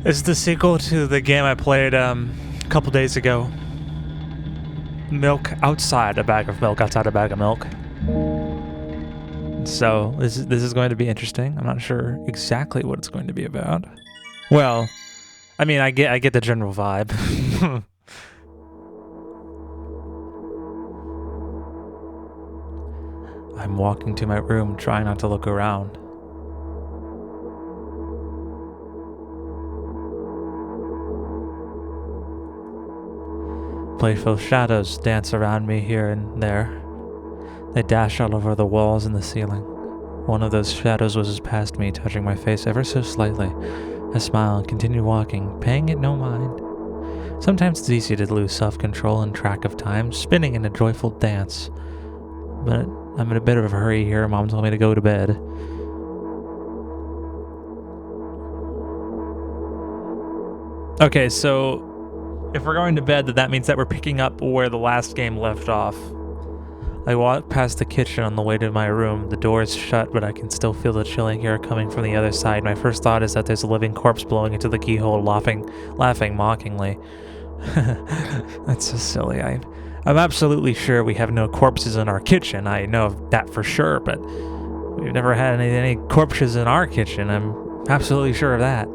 It's the sequel to the game I played a couple days ago. Milk outside a bag of milk, outside a bag of milk. So this is going to be interesting. I'm not sure exactly what it's going to be about. Well, I mean, I get the general vibe. I'm walking to my room, trying not to look around. Playful shadows dance around me here and there. They dash all over the walls and the ceiling. One of those shadows whizzes past me, touching my face ever so slightly. I smile and continue walking, paying it no mind. Sometimes it's easy to lose self-control and track of time, spinning in a joyful dance. But I'm in a bit of a hurry here. Mom told me to go to bed. Okay, so if we're going to bed, then that means that we're picking up where the last game left off. I walk past the kitchen on the way to my room. The door is shut, but I can still feel the chilling air coming from the other side. My first thought is that there's a living corpse blowing into the keyhole, laughing mockingly. That's so silly. I'm absolutely sure we have no corpses in our kitchen. I know of that for sure, but we've never had any corpses in our kitchen. I'm absolutely sure of that.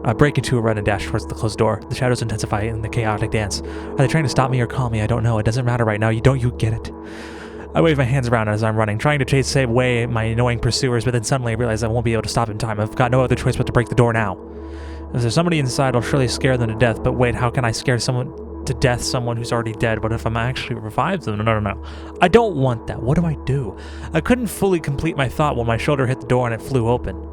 I break into a run and dash towards the closed door. The shadows intensify in the chaotic dance. Are they trying to stop me or call me? I don't know. It doesn't matter right now. You get it? I wave my hands around as I'm running, trying to chase away my annoying pursuers, but then suddenly I realize I won't be able to stop in time. I've got no other choice but to break the door now. If there's somebody inside, I'll surely scare them to death, but wait, how can I scare someone to death someone who's already dead? What if I'm actually revive them? No. I don't want that. What do? I couldn't fully complete my thought when my shoulder hit the door and it flew open.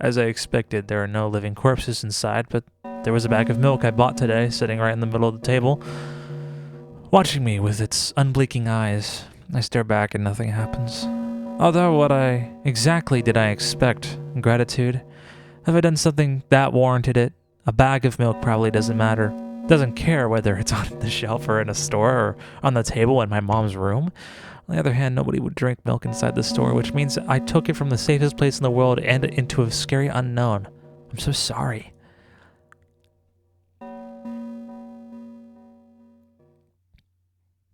As I expected, there are no living corpses inside, but there was a bag of milk I bought today sitting right in the middle of the table, watching me with its unblinking eyes. I stare back and nothing happens. Although what exactly did I expect? Gratitude? Have I done something that warranted it? A bag of milk probably doesn't matter. Doesn't care whether it's on the shelf or in a store or on the table in my mom's room. On the other hand, nobody would drink milk inside the store, which means I took it from the safest place in the world and into a scary unknown. I'm so sorry.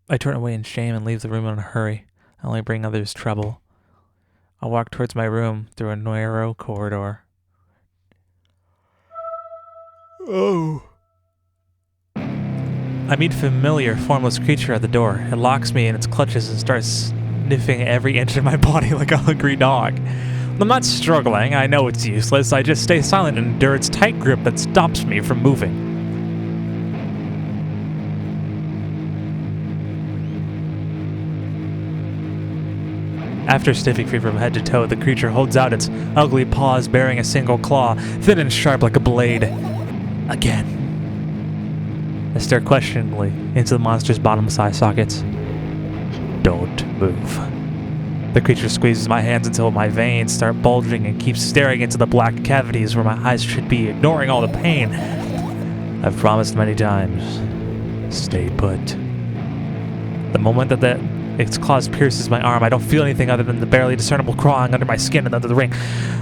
I turn away in shame and leave the room in a hurry. I only bring others trouble. I walk towards my room through a narrow corridor. Oh. I meet a familiar, formless creature at the door. It locks me in its clutches and starts sniffing every inch of my body like a hungry dog. I'm not struggling. I know it's useless. I just stay silent and endure its tight grip that stops me from moving. After sniffing free from head to toe, the creature holds out its ugly paws bearing a single claw, thin and sharp like a blade. Again. I stare questioningly into the monster's bottomless eye sockets. Don't move. The creature squeezes my hands until my veins start bulging and keeps staring into the black cavities where my eyes should be, ignoring all the pain. I've promised many times. Stay put. The moment that its claws pierces my arm, I don't feel anything other than the barely discernible crawling under my skin and under the ring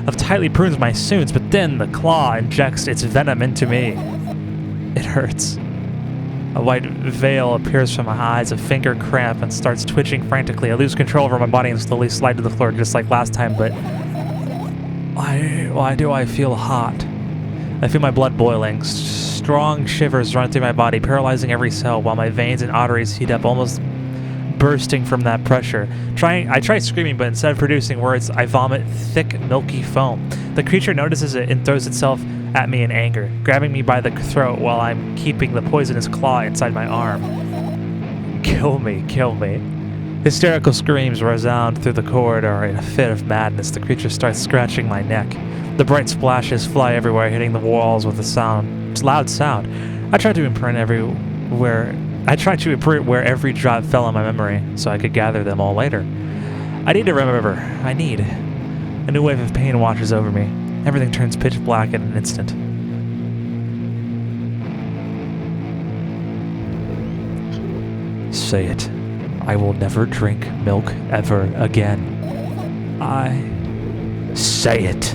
of tightly prunes my suits, but then the claw injects its venom into me. It hurts. A white veil appears from my eyes, a finger cramp, and starts twitching frantically. I lose control over my body and slowly slide to the floor just like last time, but why do I feel hot? I feel my blood boiling. Strong shivers run through my body, paralyzing every cell, while my veins and arteries heat up, almost bursting from that pressure. I try screaming, but instead of producing words, I vomit thick, milky foam. The creature notices it and throws itself at me in anger, grabbing me by the throat while I'm keeping the poisonous claw inside my arm. Kill me, kill me. Hysterical screams resound through the corridor. In a fit of madness, the creature starts scratching my neck. The bright splashes fly everywhere, hitting the walls with a loud sound. I try to imprint where every drop fell on my memory, so I could gather them all later. I need to remember. A new wave of pain washes over me. Everything turns pitch black in an instant. Say it. I will never drink milk ever again. Say it.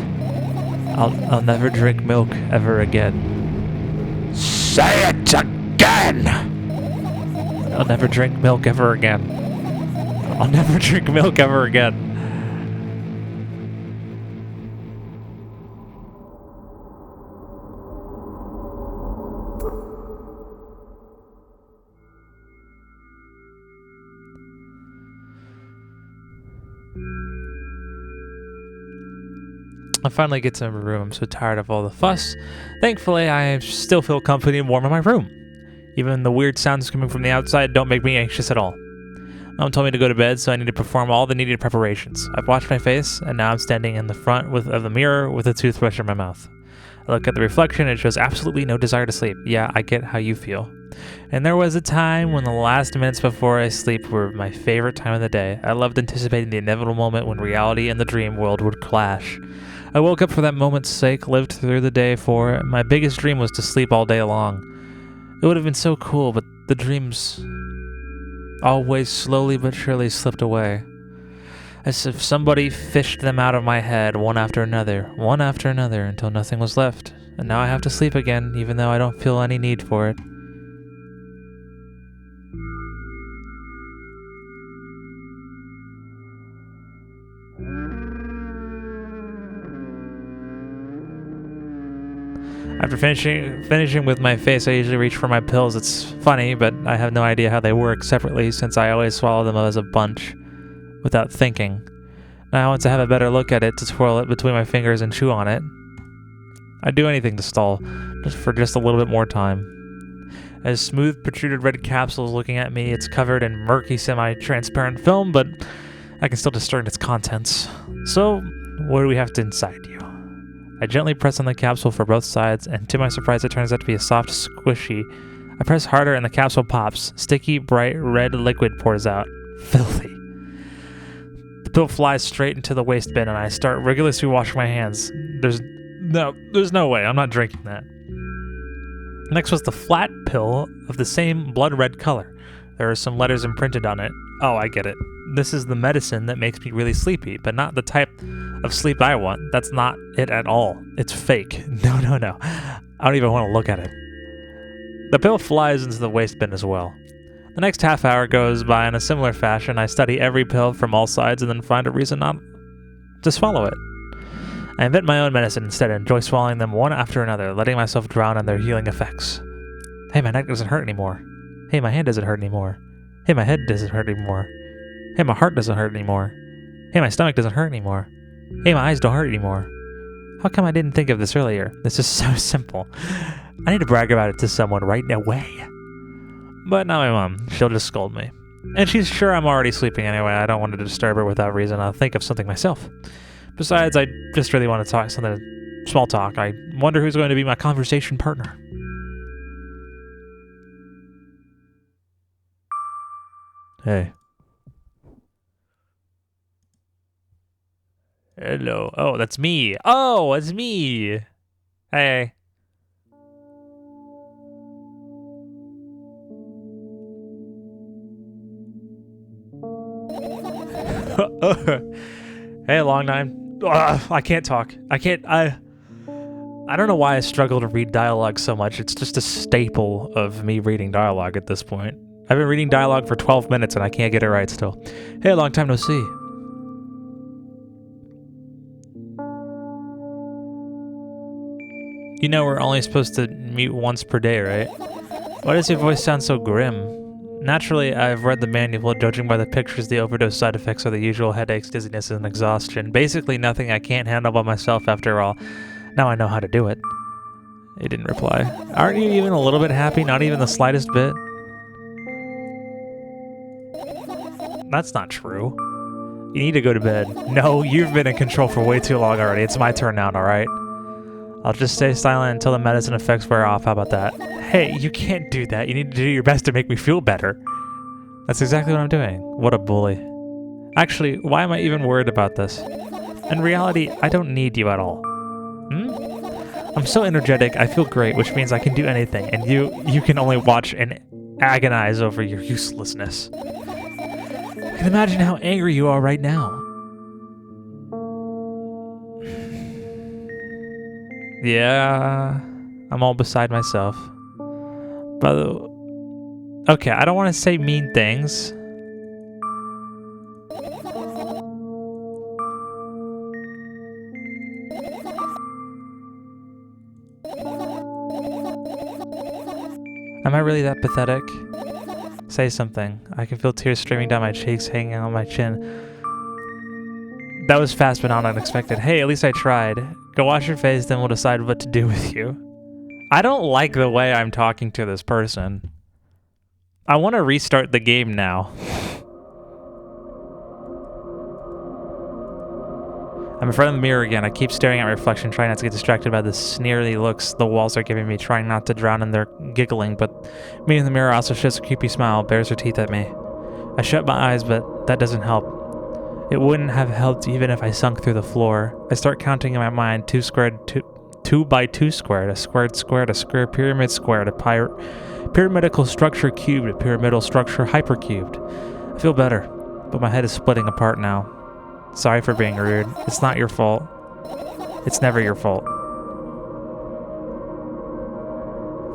I'll never drink milk ever again. Say it again! I'll never drink milk ever again. I'll never drink milk ever again. I finally get to my room. I'm so tired of all the fuss. Thankfully, I still feel comfy and warm in my room. Even the weird sounds coming from the outside don't make me anxious at all. Mom told me to go to bed, so I need to perform all the needed preparations. I've washed my face, and now I'm standing in the front of the mirror with a toothbrush in my mouth. I look at the reflection, and it shows absolutely no desire to sleep. Yeah, I get how you feel. And there was a time when the last minutes before I sleep were my favorite time of the day. I loved anticipating the inevitable moment when reality and the dream world would clash. I woke up for that moment's sake, lived through the day for it. My biggest dream was to sleep all day long. It would have been so cool, but the dreams always slowly but surely slipped away. As if somebody fished them out of my head one after another, until nothing was left. And now I have to sleep again, even though I don't feel any need for it. After finishing with my face, I usually reach for my pills. It's funny, but I have no idea how they work separately since I always swallow them as a bunch without thinking. Now I want to have a better look at it, to twirl it between my fingers and chew on it. I'd do anything to stall, for just a little bit more time. As smooth, protruded red capsules looking at me, it's covered in murky, semi-transparent film, but I can still discern its contents. So, what do we have inside you? I gently press on the capsule for both sides, and to my surprise, it turns out to be a soft squishy. I press harder, and the capsule pops. Sticky, bright red liquid pours out. Filthy. The pill flies straight into the waste bin, and I start rigorously washing my hands. There's no way. I'm not drinking that. Next was the flat pill of the same blood red color. There are some letters imprinted on it. Oh, I get it. This is the medicine that makes me really sleepy, but not the type of sleep I want. That's not it at all. It's fake. No. I don't even want to look at it. The pill flies into the waste bin as well. The next half hour goes by in a similar fashion. I study every pill from all sides and then find a reason not to swallow it. I invent my own medicine instead and enjoy swallowing them one after another, letting myself drown in their healing effects. Hey, my neck doesn't hurt anymore. Hey, my hand doesn't hurt anymore. Hey, my head doesn't hurt anymore. Hey, my heart doesn't hurt anymore. Hey, my stomach doesn't hurt anymore. Hey, my eyes don't hurt anymore. How come I didn't think of this earlier? This is so simple. I need to brag about it to someone right away. But not my mom. She'll just scold me. And she's sure I'm already sleeping anyway. I don't want to disturb her without reason. I'll think of something myself. Besides, I just really want to talk small talk. I wonder who's going to be my conversation partner. Hey. Hello. Oh, that's me. Oh, it's me. Hey. Hey, long time. I can't talk. I don't know why I struggle to read dialogue so much. It's just a staple of me reading dialogue at this point. I've been reading dialogue for 12 minutes and I can't get it right still. Hey, long time no see. You know we're only supposed to mute once per day, right? Why does your voice sound so grim? Naturally, I've read the manual. Judging by the pictures, the overdose side effects are the usual headaches, dizziness, and exhaustion. Basically nothing I can't handle by myself after all. Now I know how to do it. He didn't reply. Aren't you even a little bit happy? Not even the slightest bit? That's not true. You need to go to bed. No, you've been in control for way too long already. It's my turn now, alright? I'll just stay silent until the medicine effects wear off. How about that? Hey, you can't do that. You need to do your best to make me feel better. That's exactly what I'm doing. What a bully. Actually, why am I even worried about this? In reality, I don't need you at all. I'm so energetic, I feel great, which means I can do anything, and you can only watch and agonize over your uselessness. I can imagine how angry you are right now. Yeah, I'm all beside myself. Okay, I don't want to say mean things. Am I really that pathetic? Say something. I can feel tears streaming down my cheeks, hanging on my chin. That was fast but not unexpected. Hey, at least I tried. Go wash your face, then we'll decide what to do with you. I don't like the way I'm talking to this person. I want to restart the game now. I'm in front of the mirror again. I keep staring at my reflection, trying not to get distracted by the sneery looks the walls are giving me, trying not to drown in their giggling, but me in the mirror also shows a creepy smile, bares her teeth at me. I shut my eyes, but that doesn't help. It wouldn't have helped even if I sunk through the floor. I start counting in my mind, 2 by 2 squared, a squared squared, a square pyramid squared, a pyramidal structure cubed, a pyramidal structure hypercubed. I feel better, but my head is splitting apart now. Sorry for being rude. It's not your fault. It's never your fault.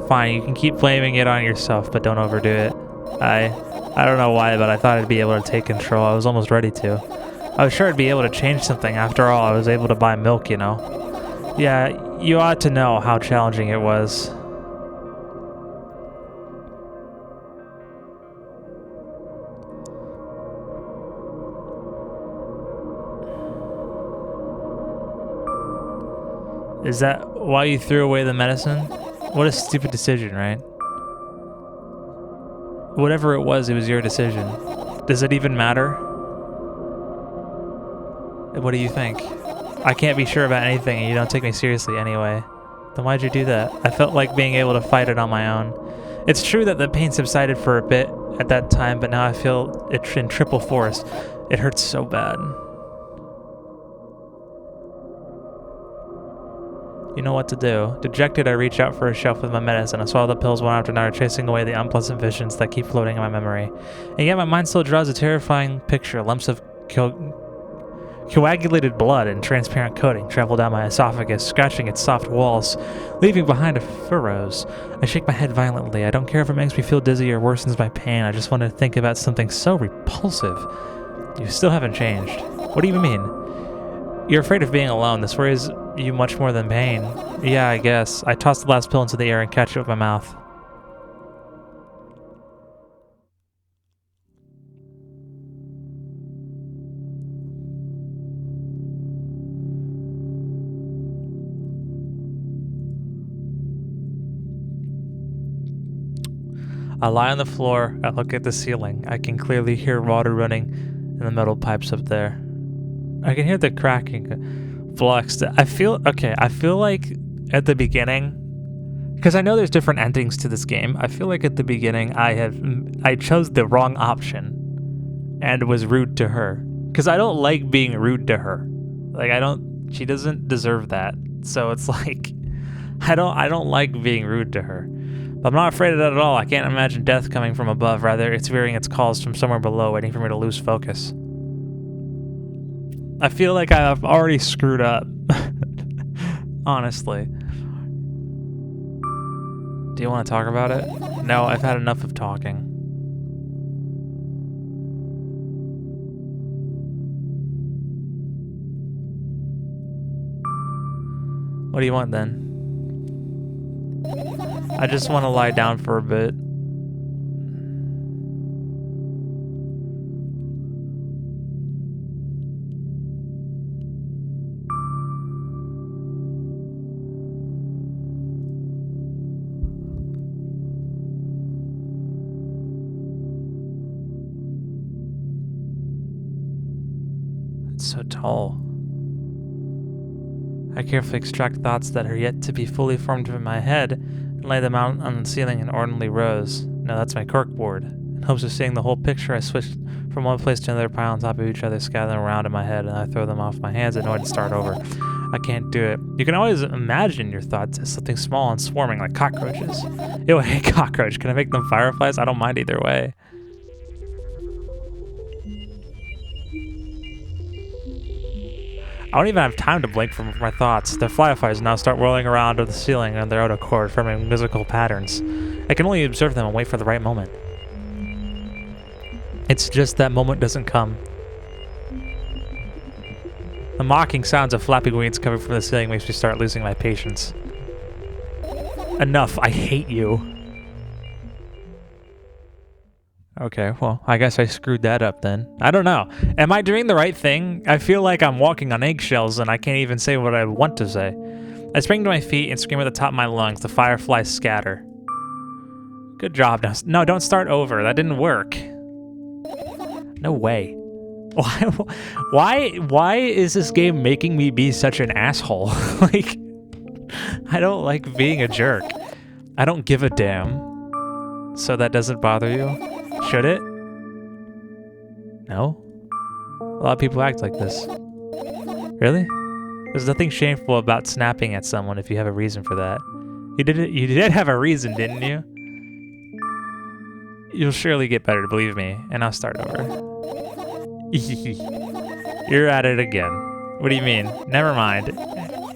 Fine, you can keep blaming it on yourself, but don't overdo it. I don't know why, but I thought I'd be able to take control. I was almost ready to. I was sure I'd be able to change something. After all, I was able to buy milk, you know. Yeah, you ought to know how challenging it was. Is that why you threw away the medicine? What a stupid decision, right? Whatever it was your decision. Does it even matter? What do you think? I can't be sure about anything and you don't take me seriously anyway. Then why'd you do that? I felt like being able to fight it on my own. It's true that the pain subsided for a bit at that time, but now I feel it in triple force. It hurts so bad. You know what to do. Dejected, I reach out for a shelf with my medicine. I swallow the pills one after another, chasing away the unpleasant visions that keep floating in my memory. And yet my mind still draws a terrifying picture. Lumps of coagulated blood and transparent coating travel down my esophagus, scratching its soft walls, leaving behind furrows. I shake my head violently. I don't care if it makes me feel dizzy or worsens my pain. I just want to think about something so repulsive. You still haven't changed. What do you mean? You're afraid of being alone. This worries you much more than pain. Yeah, I guess. I toss the last pill into the air and catch it with my mouth. I lie on the floor. I look at the ceiling. I can clearly hear water running in the metal pipes up there. I can hear the cracking flux. I feel like at the beginning, because I know there's different endings to this game, I feel like at the beginning I chose the wrong option and was rude to her. Because I don't like being rude to her. Like she doesn't deserve that. So it's like, I don't like being rude to her. But I'm not afraid of that at all. I can't imagine death coming from above. Rather, it's hearing its calls from somewhere below, waiting for me to lose focus. I feel like I've already screwed up. Honestly. Do you want to talk about it? No, I've had enough of talking. What do you want then? I just want to lie down for a bit. It's so tall. I carefully extract thoughts that are yet to be fully formed in my head and lay them out on the ceiling in orderly rows. Now that's my corkboard. In hopes of seeing the whole picture, I switch from one place to another, pile on top of each other, scattering around in my head, and I throw them off my hands, annoyed, and start over. I can't do it. You can always imagine your thoughts as something small and swarming like cockroaches. Ew, I hate cockroach. Can I make them fireflies? I don't mind either way. I don't even have time to blink from my thoughts. The fireflies now start whirling around the ceiling on their own accord, forming musical patterns. I can only observe them and wait for the right moment. It's just that moment doesn't come. The mocking sounds of flapping wings coming from the ceiling makes me start losing my patience. Enough, I hate you. Okay, well, I guess I screwed that up then. I don't know. Am I doing the right thing? I feel like I'm walking on eggshells and I can't even say what I want to say. I spring to my feet and scream at the top of my lungs. The fireflies scatter. Good job. No, don't start over. That didn't work. No way. Why is this game making me be such an asshole? Like, I don't like being a jerk. I don't give a damn. So that doesn't bother you? Should it? No? A lot of people act like this. Really? There's nothing shameful about snapping at someone if you have a reason for that. You did have a reason, didn't you? You'll surely get better, believe me, and I'll start over. You're at it again. What do you mean? Never mind.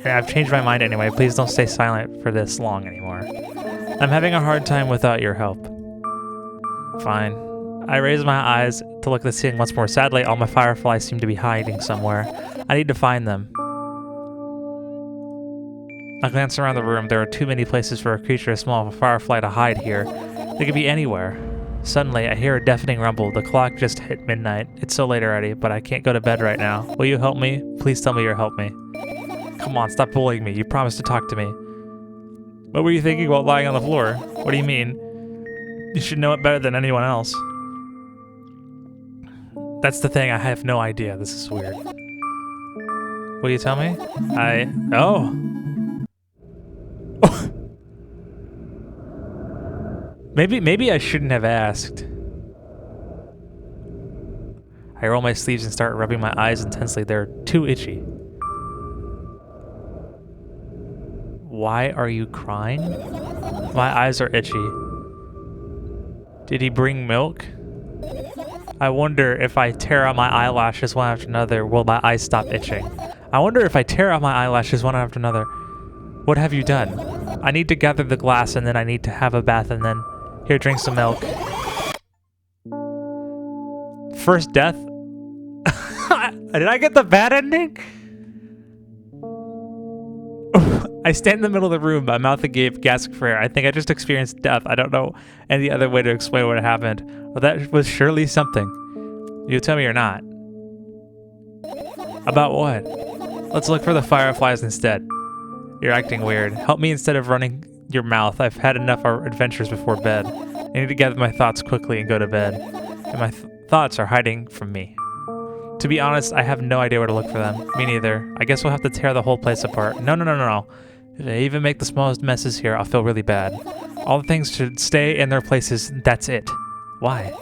I've changed my mind anyway. Please don't stay silent for this long anymore. I'm having a hard time without your help. Fine. I raise my eyes to look at the ceiling once more. Sadly, all my fireflies seem to be hiding somewhere. I need to find them. I glance around the room. There are too many places for a creature as small as a firefly to hide here. They could be anywhere. Suddenly, I hear a deafening rumble. The clock just hit midnight. It's so late already, but I can't go to bed right now. Will you help me? Please tell me you'll help me. Come on, stop bullying me. You promised to talk to me. What were you thinking while lying on the floor? What do you mean? You should know it better than anyone else. That's the thing, I have no idea. This is weird. Will you tell me? Oh. Maybe I shouldn't have asked. I roll my sleeves and start rubbing my eyes intensely. They're too itchy. Why are you crying? My eyes are itchy. Did he bring milk? I wonder if I tear out my eyelashes one after another, will my eyes stop itching? I wonder if I tear out my eyelashes one after another, what have you done? I need to gather the glass and then I need to have a bath and then... Here, drink some milk. First death? Did I get the bad ending? I stand in the middle of the room, my mouth agape, gasping for air. I think I just experienced death. I don't know any other way to explain what happened. Well, that was surely something. You tell me you're not. About what? Let's look for the fireflies instead. You're acting weird. Help me instead of running your mouth. I've had enough adventures before bed. I need to gather my thoughts quickly and go to bed. And my thoughts are hiding from me. To be honest, I have no idea where to look for them. Me neither. I guess we'll have to tear the whole place apart. No. If I even make the smallest messes here, I'll feel really bad. All the things should stay in their places. That's it. Why?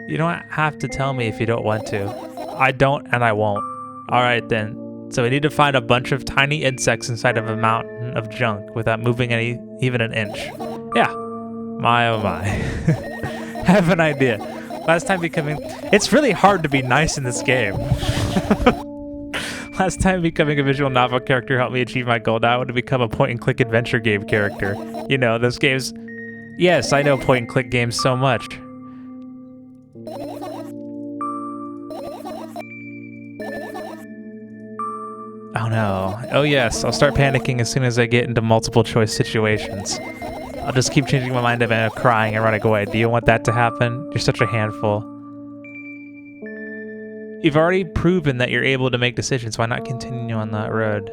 You don't have to tell me if you don't want to. I don't and I won't. Alright then. So we need to find a bunch of tiny insects inside of a mountain of junk without moving even an inch. Yeah. My oh my. Have an idea. Last time becoming... It's really hard to be nice in this game. Last time becoming a visual novel character helped me achieve my goal. Now I want to become a point-and-click adventure game character. You know, those games... Yes, I know point-and-click games so much. Oh no. Oh yes, I'll start panicking as soon as I get into multiple choice situations. I'll just keep changing my mind about crying and running away. Do you want that to happen? You're such a handful. You've already proven that you're able to make decisions. Why not continue on that road?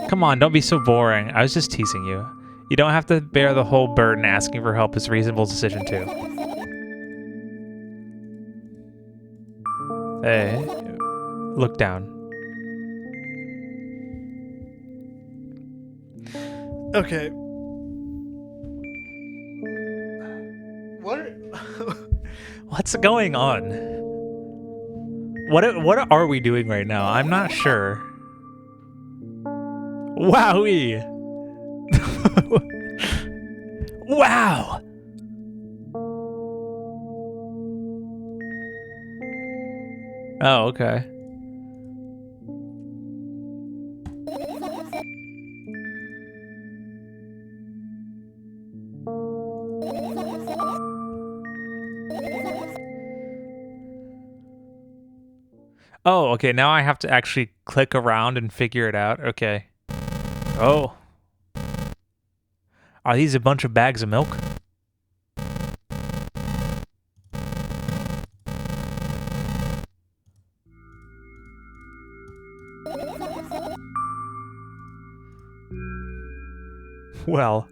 Come on, don't be so boring. I was just teasing you. You don't have to bear the whole burden. Asking for help is a reasonable decision too. Hey, look down. Okay. What's going on? What are we doing right now? I'm not sure. Wowee! Wow! Oh, okay. Oh, okay, now I have to actually click around and figure it out. Okay. Oh. Are these a bunch of bags of milk? Well,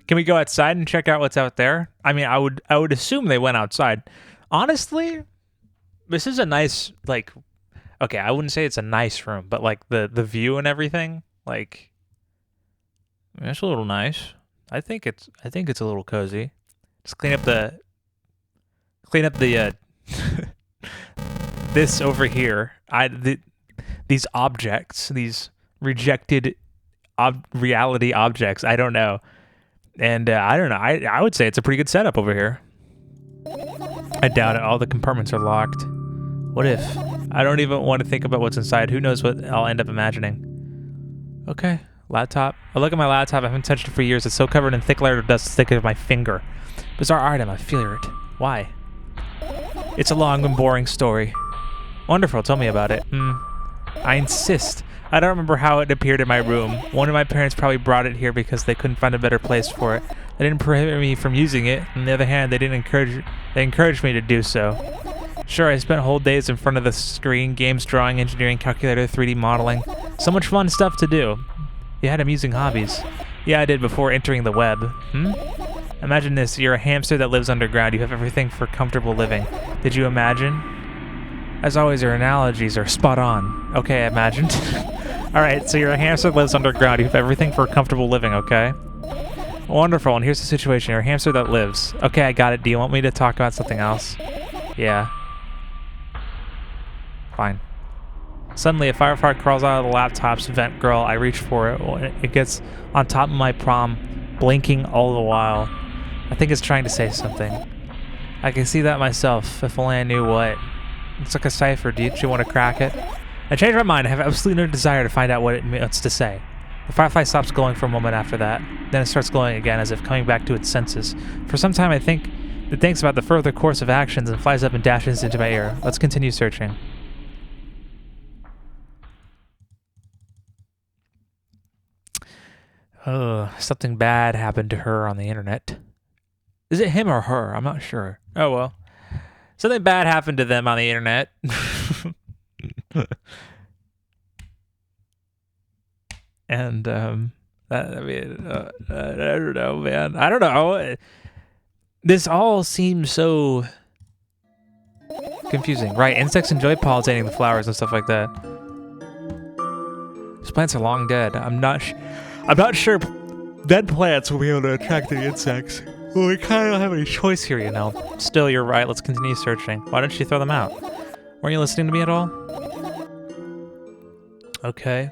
can we go outside and check out what's out there? I mean, I would assume they went outside. Honestly, this is a nice, like, okay, I wouldn't say it's a nice room, but like the view and everything, like, it's a little nice. I think it's a little cozy. Just clean up the this over here. These objects, these rejected reality objects. I don't know, and I don't know. I would say it's a pretty good setup over here. I doubt it. All the compartments are locked. What if? I don't even want to think about what's inside. Who knows what I'll end up imagining. Okay, laptop. I look at my laptop. I haven't touched it for years. It's so covered in thick layer of dust, thick as my finger. Bizarre item. I fear it. Why? It's a long and boring story. Wonderful. Tell me about it. I insist. I don't remember how it appeared in my room. One of my parents probably brought it here because they couldn't find a better place for it. They didn't prohibit me from using it. On the other hand, they encouraged me to do so. Sure, I spent whole days in front of the screen, games, drawing, engineering, calculator, 3D modeling. So much fun stuff to do. You had amusing hobbies. Yeah, I did before entering the web. Imagine this, you're a hamster that lives underground. You have everything for comfortable living. Did you imagine? As always, your analogies are spot on. Okay, I imagined. Alright, so you're a hamster that lives underground. You have everything for comfortable living, okay? Wonderful, and here's the situation. You're a hamster that lives. Okay, I got it. Do you want me to talk about something else? Yeah. Fine. Suddenly, a firefly crawls out of the laptop's vent grill. I reach for it. It gets on top of my palm, blinking all the while. I think it's trying to say something. I can see that myself, if only I knew what. It's like a cipher. Do you want to crack it? I change my mind. I have absolutely no desire to find out what it wants to say. The firefly stops glowing for a moment after that. Then it starts glowing again, as if coming back to its senses. For some time, I think it thinks about the further course of actions and flies up and dashes into my ear. Let's continue searching. Oh, something bad happened to her on the internet. Is it him or her? I'm not sure. Oh, well. Something bad happened to them on the internet. And, I don't know, man. I don't know. This all seems so confusing. Right, insects enjoy pollinating the flowers and stuff like that. These plants are long dead. I'm not sure dead plants will be able to attract the insects. Well, we kind of don't have any choice here, you know. Still, you're right. Let's continue searching. Why don't you throw them out? Weren't you listening to me at all? Okay.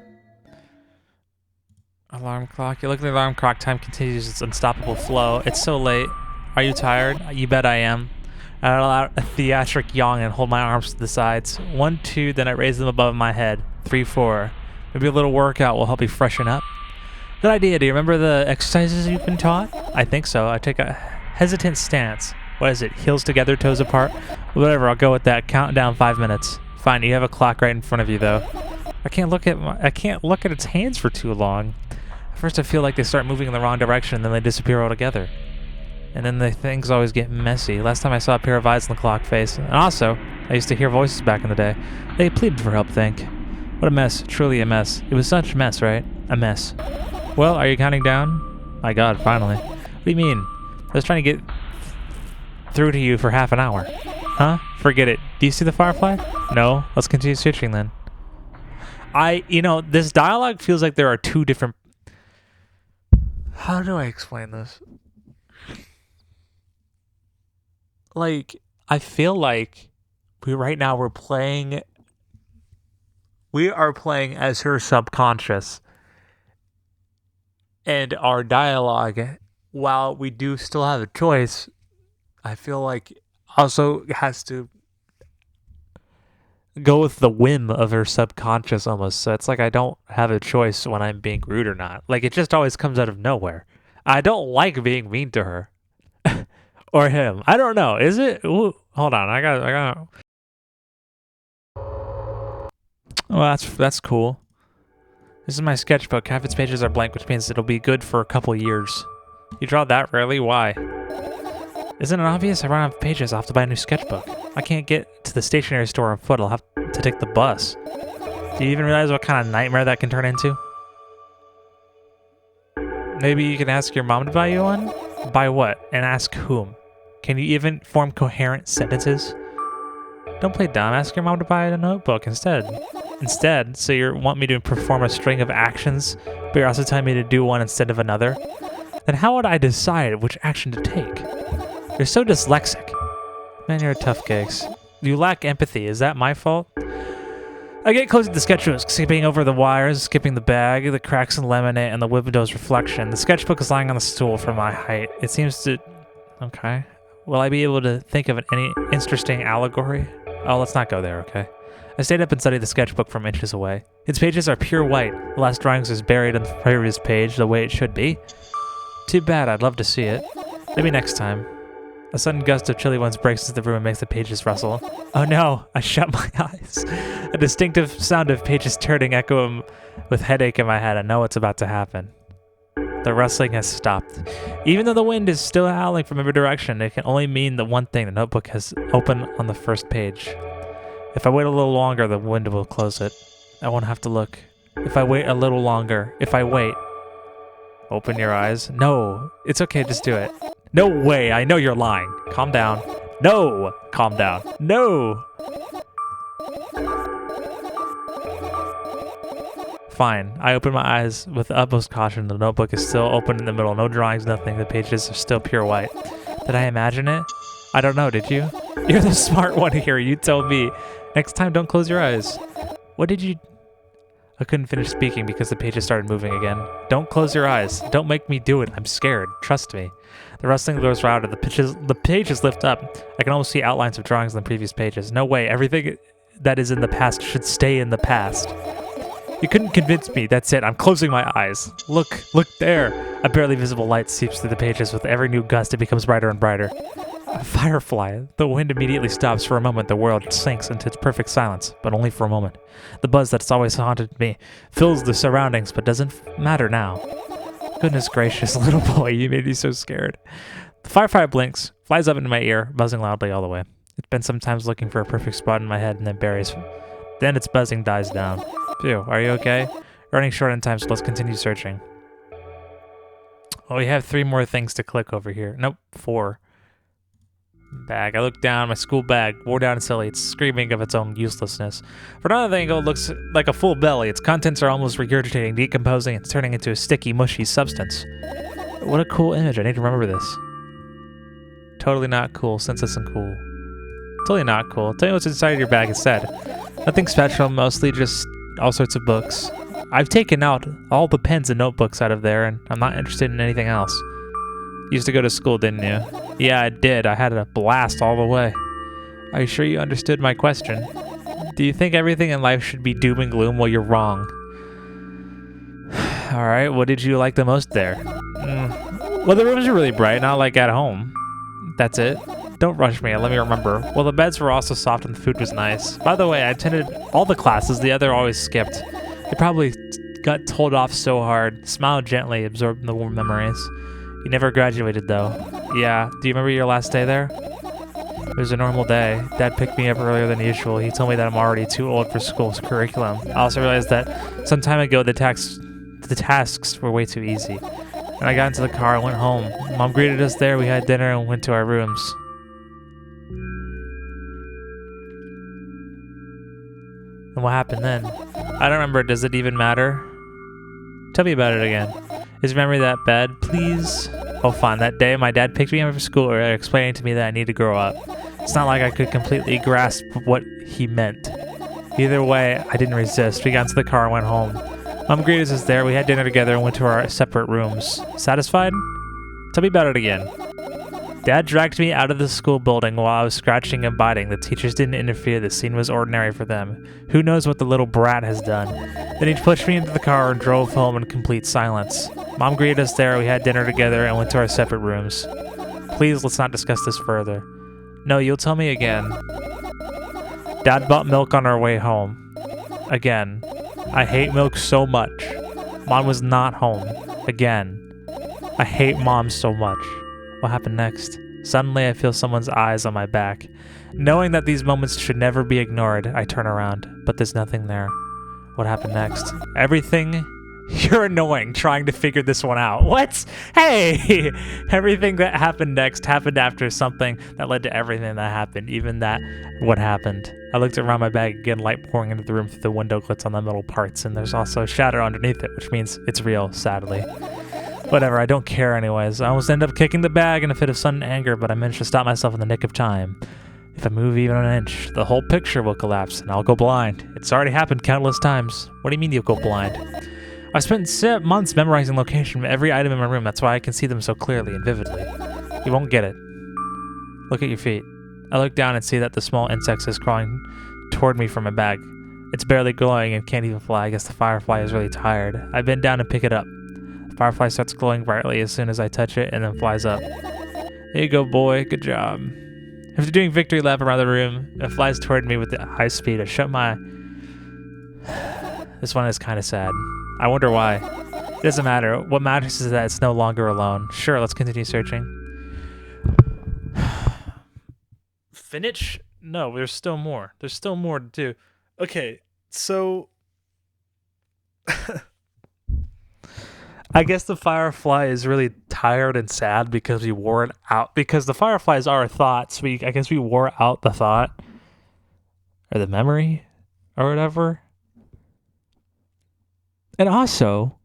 Alarm clock. You look at the alarm clock. Time continues its unstoppable flow. It's so late. Are you tired? You bet I am. I let out a theatric yawn and hold my arms to the sides. 1, 2, then I raise them above my head. 3, 4. Maybe a little workout will help you freshen up. Good idea. Do you remember the exercises you've been taught? I think so. I take a hesitant stance. What is it? Heels together, toes apart? Whatever, I'll go with that. Count down 5 minutes. Fine, you have a clock right in front of you, though. I can't look at its hands for too long. At first I feel like they start moving in the wrong direction and then they disappear altogether. And then the things always get messy. Last time I saw a pair of eyes in the clock face. And also, I used to hear voices back in the day. They pleaded for help, think. What a mess. Truly a mess. It was such a mess, right? A mess. Well, are you counting down? My god, finally. What do you mean? I was trying to get through to you for half an hour. Huh? Forget it. Do you see the firefly? No? Let's continue searching then. This dialogue feels like there are two different... How do I explain this? Like, I feel like we're playing We are playing as her subconscious. And our dialogue, while we do still have a choice, I feel like also has to go with the whim of her subconscious almost. So it's like I don't have a choice when I'm being rude or not. Like it just always comes out of nowhere. I don't like being mean to her. Or him. I don't know. Is it? Ooh, hold on. I got. Well, that's cool. This is my sketchbook. Half its pages are blank, which means it'll be good for a couple years. You draw that rarely? Why? Isn't it obvious? I run out of pages. I'll have to buy a new sketchbook. I can't get to the stationery store on foot. I'll have to take the bus. Do you even realize what kind of nightmare that can turn into? Maybe you can ask your mom to buy you one? Buy what? And ask whom? Can you even form coherent sentences? Don't play dumb. Ask your mom to buy a notebook instead. So you want me to perform a string of actions, but you're also telling me to do one instead of another? Then how would I decide which action to take? You're so dyslexic. Man, you're a tough case. You lack empathy. Is that my fault? I get close to the sketchbook, skipping over the wires, skipping the bag, the cracks in laminate, and the window's reflection. The sketchbook is lying on the stool for my height. It seems to... Okay. Will I be able to think of any interesting allegory? Oh, let's not go there, okay? I stayed up and studied the sketchbook from inches away. Its pages are pure white. The last drawing is buried on the previous page the way it should be. Too bad. I'd love to see it. Maybe next time. A sudden gust of chilly winds breaks into the room and makes the pages rustle. Oh no! I shut my eyes. A distinctive sound of pages turning echo with headache in my head. I know what's about to happen. The rustling has stopped. Even though the wind is still howling from every direction, it can only mean the one thing: the notebook has opened on the first page. If I wait a little longer, the wind will close it. I won't have to look. If I wait a little longer, Open your eyes. No, it's okay, just do it. No way, I know you're lying. Calm down. No! Calm down. No! Fine. I open my eyes with the utmost caution. The notebook is still open in the middle. No drawings, nothing. The pages are still pure white. Did I imagine it? I don't know, did you? You're the smart one here. You told me. Next time, don't close your eyes. What did you... I couldn't finish speaking because the pages started moving again. Don't close your eyes. Don't make me do it. I'm scared. Trust me. The rustling grows louder. The pages lift up. I can almost see outlines of drawings on the previous pages. No way. Everything that is in the past should stay in the past. You couldn't convince me. That's it. I'm closing my eyes. Look there. A barely visible light seeps through the pages. With every new gust, it becomes brighter and brighter. A firefly. The wind immediately stops. For a moment, the world sinks into its perfect silence, but only for a moment. The buzz that's always haunted me fills the surroundings, but doesn't matter now. Goodness gracious, little boy, you made me so scared. The firefly blinks, flies up into my ear, buzzing loudly all the way. It's been sometimes looking for a perfect spot in my head and then buries. Then its buzzing dies down. Phew, are you okay? Running short on time, so let's continue searching. Oh, we have 3 more things to click over here. Nope, 4. Bag. I look down, my school bag, wore down and silly. It's screaming of its own uselessness. From another angle, it looks like a full belly. Its contents are almost regurgitating, decomposing, and turning into a sticky, mushy substance. What a cool image. I need to remember this. Totally not cool. Since isn't cool. Totally not cool. Tell me what's inside your bag instead. Nothing special, mostly just all sorts of books. I've taken out all the pens and notebooks out of there, and I'm not interested in anything else. You used to go to school, didn't you? Yeah, I did. I had a blast all the way. Are you sure you understood my question? Do you think everything in life should be doom and gloom? Well, you're wrong. Alright, what did you like the most there? Well, the rooms are really bright, not like at home. That's it. Don't rush me, let me remember. Well, the beds were also soft and the food was nice. By the way, I attended all the classes, the other always skipped. They probably got told off so hard. Smiled gently, absorbed the warm memories. You never graduated, though. Yeah. Do you remember your last day there? It was a normal day. Dad picked me up earlier than usual. He told me that I'm already too old for school's curriculum. I also realized that some time ago the tasks were way too easy. When I got into the car, I went home. Mom greeted us there. We had dinner and went to our rooms. And what happened then? I don't remember. Does it even matter? Tell me about it again. Is memory that bad? Please? Oh, fine. That day, my dad picked me up from school explaining to me that I need to grow up. It's not like I could completely grasp what he meant. Either way, I didn't resist. We got into the car and went home. Mom greeted us there. We had dinner together and went to our separate rooms. Satisfied? Tell me about it again. Dad dragged me out of the school building while I was scratching and biting. The teachers didn't interfere. The scene was ordinary for them. Who knows what the little brat has done? Then he pushed me into the car and drove home in complete silence. Mom greeted us there. We had dinner together and went to our separate rooms. Please, let's not discuss this further. No, you'll tell me again. Dad bought milk on our way home. Again. I hate milk so much. Mom was not home. Again. I hate Mom so much. What happened next? Suddenly, I feel someone's eyes on my back. Knowing that these moments should never be ignored, I turn around, but there's nothing there. What happened next? Everything... You're annoying trying to figure this one out. What? Hey! Everything that happened next happened after something that led to everything that happened, even that what happened. I looked around my bag again, light pouring into the room through the window glitz on the metal parts, and there's also a shadow underneath it, which means it's real, sadly. Whatever, I don't care anyways. I almost ended up kicking the bag in a fit of sudden anger, but I managed to stop myself in the nick of time. If I move even an inch, the whole picture will collapse, and I'll go blind. It's already happened countless times. What do you mean you'll go blind? I spent months memorizing location of every item in my room. That's why I can see them so clearly and vividly. You won't get it. Look at your feet. I look down and see that the small insect is crawling toward me from my bag. It's barely glowing and can't even fly. I guess the firefly is really tired. I bend down and pick it up. The firefly starts glowing brightly as soon as I touch it and then flies up. There you go, boy. Good job. After doing victory lap around the room, it flies toward me with high speed. I shut my... This one is kind of sad. I wonder why. It doesn't matter. What matters is that it's no longer alone. Sure, let's continue searching. Finish? No, there's still more. There's still more to do. Okay, so... I guess the firefly is really tired and sad because we wore it out. Because the fireflies are thoughts. I guess we wore out the thought. Or the memory. Or whatever. And also,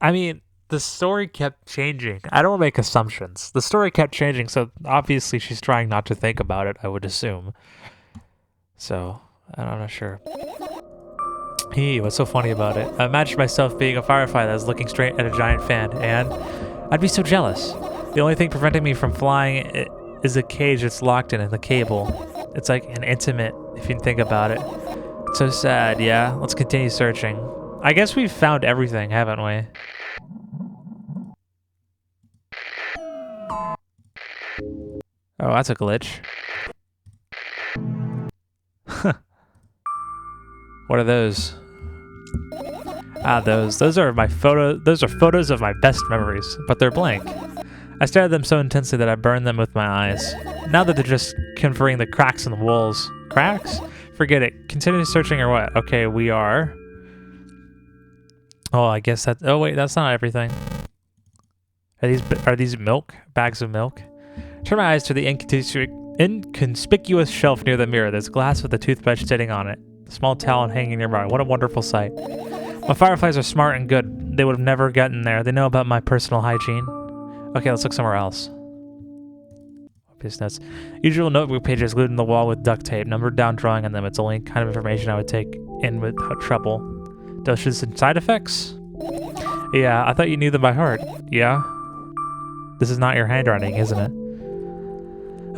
I mean, the story kept changing. I don't make assumptions. The story kept changing, so obviously she's trying not to think about it, I would assume. So, I'm not sure. Hey, what's so funny about it? I imagined myself being a firefly that was looking straight at a giant fan, and I'd be so jealous. The only thing preventing me from flying is a cage that's locked in the cable. It's like an intimate, if you think about it. So sad, yeah. Let's continue searching. I guess we've found everything, haven't we? Oh, that's a glitch. What are those? Ah, those are my photo. Those are photos of my best memories, but they're blank. I stared at them so intensely that I burned them with my eyes. Now that they're just covering the cracks in the walls. Cracks? Forget it. Continue searching or what? Okay, we are. Oh, I guess that. Oh wait, that's not everything. Are these milk? Bags of milk? Turn my eyes to the inconspicuous shelf near the mirror. There's glass with a toothbrush sitting on it. A small towel hanging nearby. What a wonderful sight. My fireflies are smart and good. They would have never gotten there. They know about my personal hygiene. Okay, let's look somewhere else. Obvious notes. Usual notebook pages glued in the wall with duct tape. Numbered down drawing on them. It's the only kind of information I would take in without trouble. Doses and side effects? Yeah, I thought you knew them by heart. Yeah? This is not your handwriting, isn't it?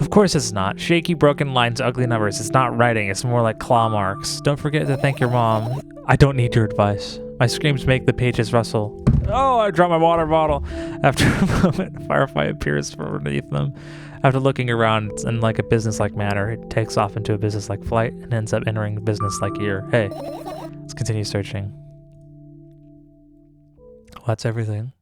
Of course it's not. Shaky, broken lines, ugly numbers. It's not writing. It's more like claw marks. Don't forget to thank your mom. I don't need your advice. My screams make the pages rustle. Oh, I dropped my water bottle. After a moment, a firefly appears from underneath them. After looking around in like a business-like manner, it takes off into a business-like flight and ends up entering the business-like ear. Hey, let's continue searching. Well, that's everything.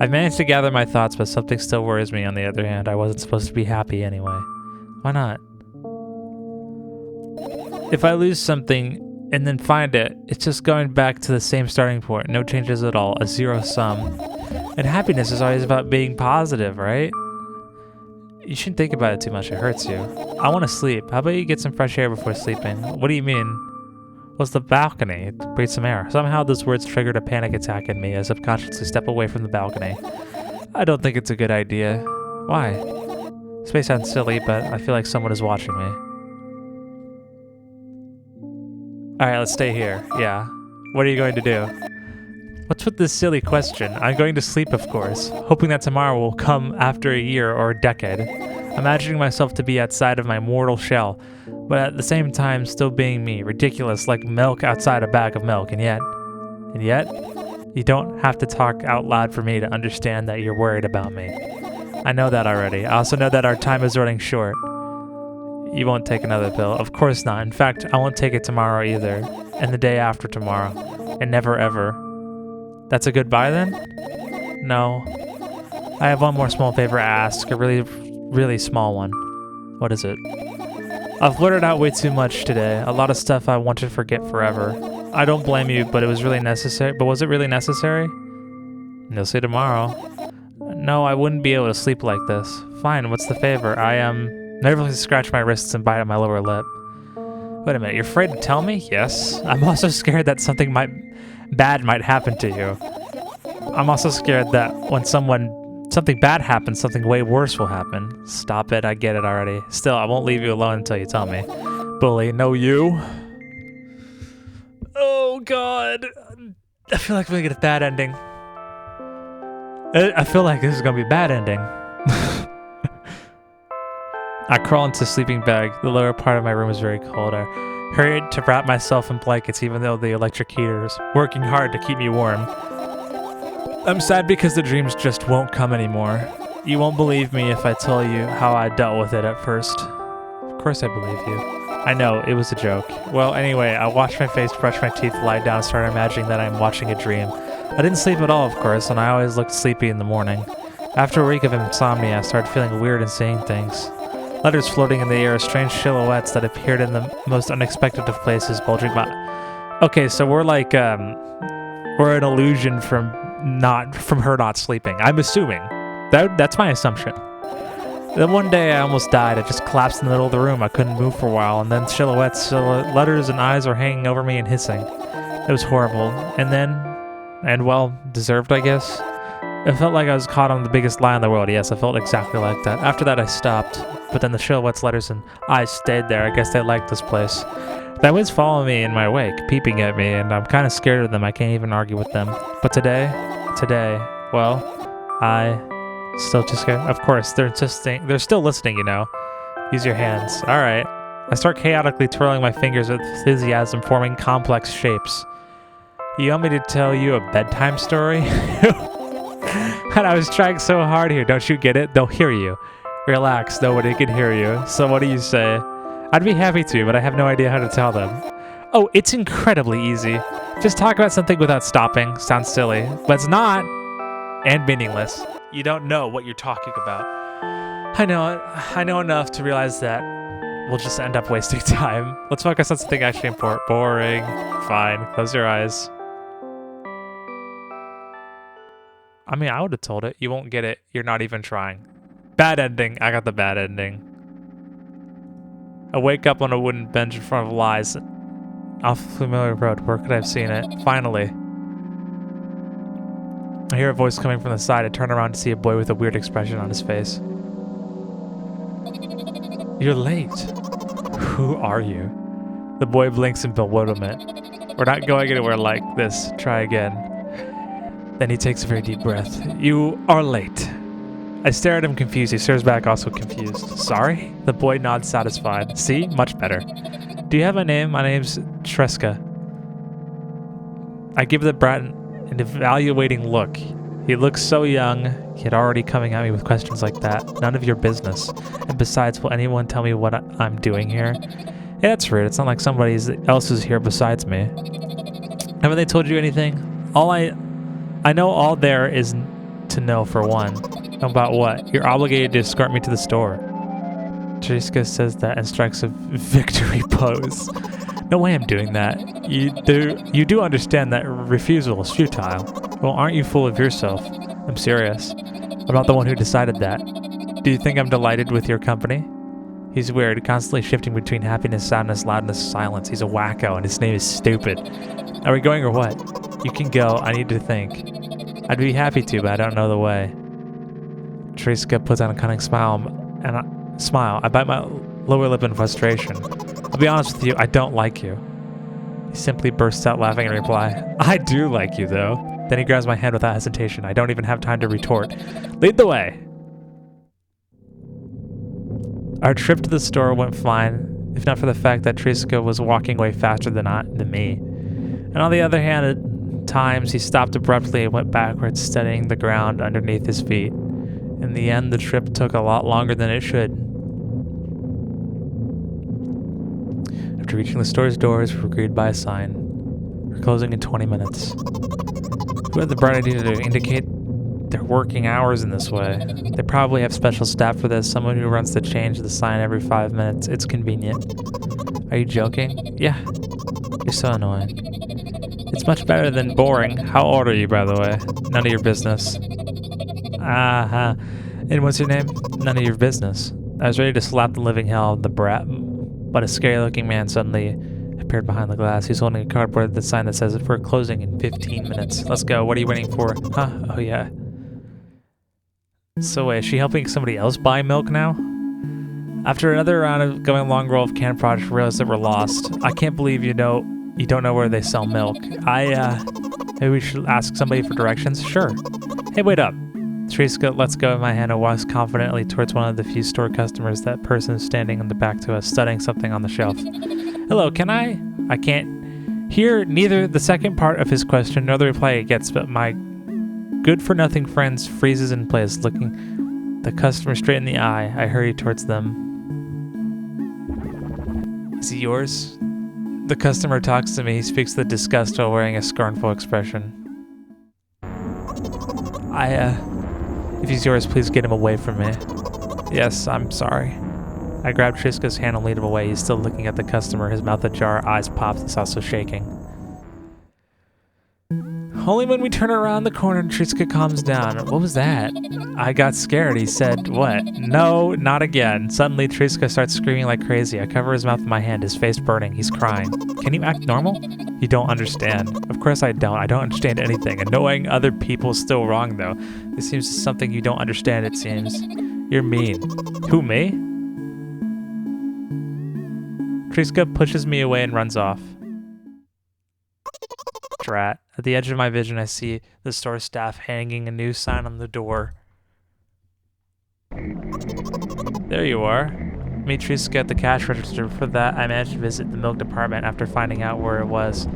I've managed to gather my thoughts, but something still worries me on the other hand. I wasn't supposed to be happy anyway. Why not? If I lose something and then find it, it's just going back to the same starting point. No changes at all. A zero sum. And happiness is always about being positive, right? You shouldn't think about it too much. It hurts you. I want to sleep. How about you get some fresh air before sleeping? What do you mean? What's the balcony? Breathe some air. Somehow those words triggered a panic attack in me. I subconsciously step away from the balcony. I don't think it's a good idea. Why? This may sound silly, but I feel like someone is watching me. Alright, let's stay here. Yeah. What are you going to do? What's with this silly question? I'm going to sleep, of course, hoping that tomorrow will come after a year or a decade. Imagining myself to be outside of my mortal shell, but at the same time still being me, ridiculous like milk outside a bag of milk, and yet, you don't have to talk out loud for me to understand that you're worried about me. I know that already. I also know that our time is running short. You won't take another pill. Of course not. In fact, I won't take it tomorrow either, and the day after tomorrow, and never ever. That's a goodbye then? No. I have one more small favor to ask, a really small one. What is it? I've blurted out way too much today. A lot of stuff I want to forget forever. I don't blame you, but it was really necessary. But was it really necessary? You'll see tomorrow. No, I wouldn't be able to sleep like this. Fine, what's the favor? I nervously scratch my wrists and bite at my lower lip. Wait a minute, you're afraid to tell me? Yes. I'm also scared that something bad might happen to you. I'm also scared that when something bad happens, something way worse will happen. Stop it, I get it already. Still, I won't leave you alone until you tell me. Bully, no you. Oh god. I feel like we're gonna get a bad ending. I feel like this is gonna be a bad ending. I crawl into a sleeping bag. The lower part of my room is very cold. I hurried to wrap myself in blankets even though the electric heater is working hard to keep me warm. I'm sad because the dreams just won't come anymore. You won't believe me if I tell you how I dealt with it at first. Of course I believe you. I know, it was a joke. Well, anyway, I washed my face, brushed my teeth, lied down, and started imagining that I'm watching a dream. I didn't sleep at all, of course, and I always looked sleepy in the morning. After a week of insomnia, I started feeling weird and seeing things. Letters floating in the air, strange silhouettes that appeared in the most unexpected of places, bulging my... Okay, so we're like, we're an illusion from her not sleeping. I'm assuming. That's my assumption. Then one day I almost died. I just collapsed in the middle of the room. I couldn't move for a while, and then silhouettes, letters and eyes were hanging over me and hissing. It was horrible. And well, deserved, I guess. It felt like I was caught on the biggest lie in the world. Yes, I felt exactly like that. After that, I stopped. But then the silhouettes, letters, and eyes stayed there. I guess they liked this place. They always follow me in my wake, peeping at me, and I'm kind of scared of them. I can't even argue with them. But today, well, I still too scared. Of course, they're still listening, you know. Use your hands. All right. I start chaotically twirling my fingers with enthusiasm, forming complex shapes. You want me to tell you a bedtime story? And I was trying so hard here. Don't you get it? They'll hear you. Relax, nobody can hear you. So what do you say? I'd be happy to, but I have no idea how to tell them. Oh, it's incredibly easy. Just talk about something without stopping. Sounds silly, but it's not. And meaningless. You don't know what you're talking about. I know enough to realize that we'll just end up wasting time. Let's focus on something actually important. Boring. Fine. Close your eyes. I mean, I would have told it. You won't get it. You're not even trying. Bad ending. I got the bad ending. I wake up on a wooden bench in front of Lies off a familiar road. Where could I have seen it? Finally. I hear a voice coming from the side. I turn around to see a boy with a weird expression on his face. You're late. Who are you? The boy blinks in bewilderment. We're not going anywhere like this. Try again. Then he takes a very deep breath. You are late. I stare at him confused. He stares back, also confused. Sorry? The boy nods satisfied. See? Much better. Do you have a name? My name's Treska. I give the brat an evaluating look. He looks so young, yet already coming at me with questions like that. None of your business. And besides, will anyone tell me what I'm doing here? Yeah, that's weird. It's not like somebody else is here besides me. Haven't they told you anything? I know all there is to know for one. About what? You're obligated to escort me to the store. Treska says that and strikes a victory pose. No way I'm doing that. You do understand that refusal is futile. Well, aren't you full of yourself? I'm serious. I'm not the one who decided that. Do you think I'm delighted with your company? He's weird, constantly shifting between happiness, sadness, loudness, silence. He's a wacko, and his name is Stupid. Are we going or what? You can go. I need to think. I'd be happy to, but I don't know the way. Treska puts on a cunning smile. And I smile. I bite my lower lip in frustration. I'll be honest with you, I don't like you. He simply bursts out laughing in reply. I do like you, though. Then he grabs my hand without hesitation. I don't even have time to retort. Lead the way! Our trip to the store went fine, if not for the fact that Triska was walking away faster than me. And on the other hand, at times he stopped abruptly and went backwards, studying the ground underneath his feet. In the end, the trip took a lot longer than it should. After reaching the store's doors, we were greeted by a sign. We're closing in 20 minutes. Who had the bright idea to indicate their working hours in this way? They probably have special staff for this, someone who runs to change the sign every 5 minutes. It's convenient. Are you joking? Yeah. You're so annoying. It's much better than boring. How old are you, by the way? None of your business. And what's your name? None of your business. I was ready to slap the living hell out of the brat, but a scary-looking man suddenly appeared behind the glass. He's holding a cardboard with a sign that says, "We're closing in 15 minutes. Let's go. What are you waiting for?" Huh? Oh, yeah. So wait, is she helping somebody else buy milk now? After another round of going long roll of canned products, we realized that we're lost. I can't believe you don't know where they sell milk. Maybe we should ask somebody for directions? Sure. Hey, wait up. Triska lets go of my hand and walks confidently towards one of the few store customers. That person is standing in the back to us, studying something on the shelf. Hello, can I? I can't hear neither the second part of his question nor the reply he gets, but my good-for-nothing friend freezes in place, looking the customer straight in the eye. I hurry towards them. Is he yours? The customer talks to me. He speaks with disgust while wearing a scornful expression. If he's yours, please get him away from me. Yes, I'm sorry. I grab Triska's hand and lead him away. He's still looking at the customer, his mouth ajar, eyes popped. He's also shaking. Only when we turn around the corner, Triska calms down. What was that? I got scared. He said, what? No, not again. Suddenly, Triska starts screaming like crazy. I cover his mouth with my hand, his face burning. He's crying. Can you act normal? You don't understand. Of course I don't. I don't understand anything. Annoying other people is still wrong, though. This seems something you don't understand, it seems. You're mean. Who, me? Triska pushes me away and runs off. Drat. At the edge of my vision, I see the store staff hanging a new sign on the door. There you are. Meet Triska at the cash register. For that, I managed to visit the milk department after finding out where it was.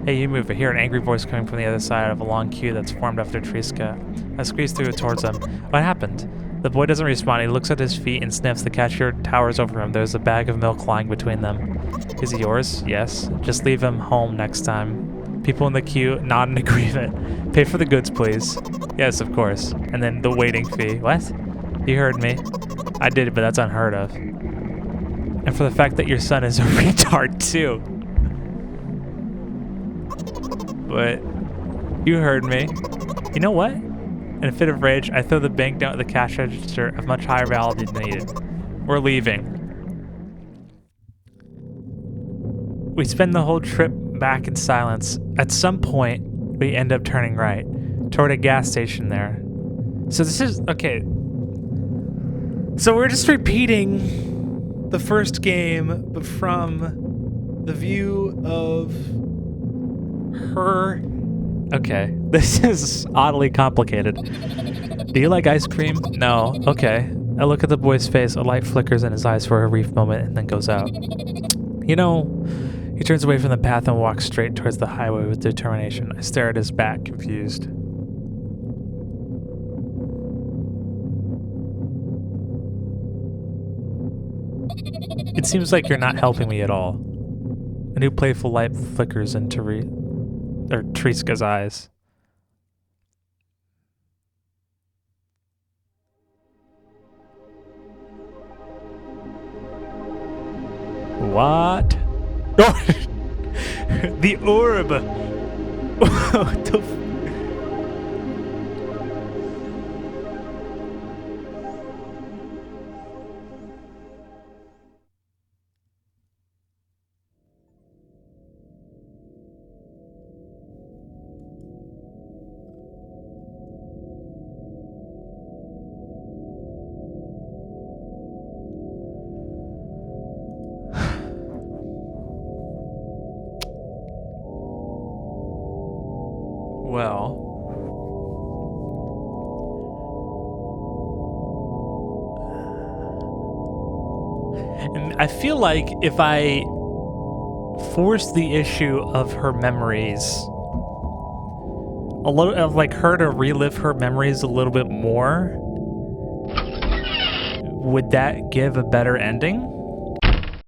Hey, you move. I hear an angry voice coming from the other side of a long queue that's formed after Triska. I squeeze through towards him. What happened? The boy doesn't respond. He looks at his feet and sniffs. The cashier towers over him. There's a bag of milk lying between them. Is he yours? Yes. Just leave him home next time. People in the queue nod in agreement. Pay for the goods, please. Yes, of course. And then the waiting fee. What? You heard me. I did it, but that's unheard of. And for the fact that your son is a retard, too. But you heard me. You know what? In a fit of rage, I throw the banknote at the cash register of much higher value than needed. We're leaving. We spend the whole trip back in silence. At some point, we end up turning right toward a gas station there. So this is okay. So we're just repeating the first game, but from the view of her. Okay, this is oddly complicated. Do you like ice cream? No. Okay. I look at the boy's face. A light flickers in his eyes for a brief moment and then goes out. You know. He turns away from the path and walks straight towards the highway with determination. I stare at his back, confused. It seems like you're not helping me at all. A new playful light flickers into Triska's eyes. What? The orb! What the Well... And I feel like if I force the issue of her memories, a little of like her to relive her memories a little bit more, would that give a better ending?